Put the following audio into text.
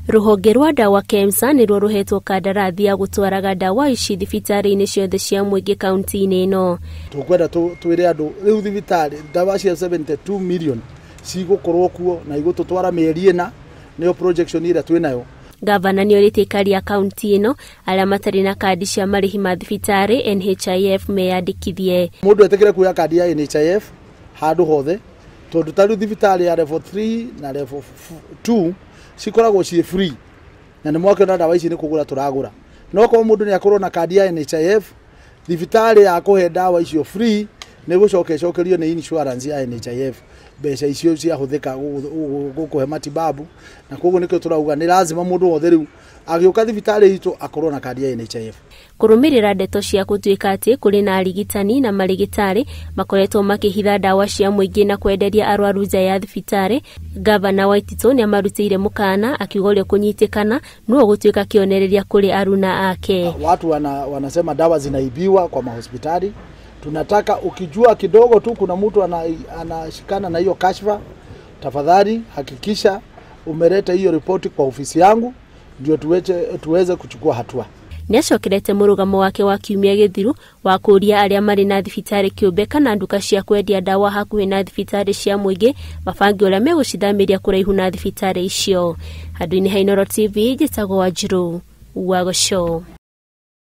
Ruhonge rwa dawa KEMSA nirwo ruhetwo kandarathi ya gutwaraga dawa ici thibitari-ini ciothe cia muingi kaunti-ini ino. Tukwenda twire andu riu thibitari dawa cia 72 million cigukorwo kuo na igututwara mieri ina niyo projection ira twinayo. Gavana ni orite ikari ya kaunti ino aria matari na kadi cia marihi ma thibitari NHIF meyandikithie. Mundu etekire kuya kadi ya NHIF handu hothe tondu tari thibitari ya level 3 na level 2 cikoragwo ci free na ni mwake na dawa ici ni kugura turagura no ko mundu ni akorwo na kadi ya NHIF thibitari ya kuhe dawa icio free ni gucokerio ni insurance ya NHIF beca icio cia huthika gukuhe matibabu na koguo nikyo turauga ni lazima mundu wothe riu agiuka thibitari itu akorwo na kadi ya NHIF. Kurumirira ndeto cia gutuika ati kuri na arigitani na marigitari makoretwo makihitha dawa cia muingi na kwenderia arwaru nja ya thibitari. Gavana Waititu ni amarutire mukana akiuga kunyitikana no gutuika kionereria kuri aruna ake. Watu wanasema dawa zinaibiwa kwa mahospitali. Tunataka ukijua kidogo tu kuna mtu anashikana na hiyo kashfa, tafadhali hakikisha umeleta hiyo ripoti kwa ofisi yangu ndio tuweze kuchukua hatua. Niacokirete murugamo wake wa kiumia githiru wa kuria aria mari na thibitari kiumbe kana nduka cia kwendia dawa hakuhi na thibitari cia muingi mabangi uria megucithamiria kuraihu na thibitari icio. Handu-ini ha Inooro TV njitagwo Wanjiru wa Gosho.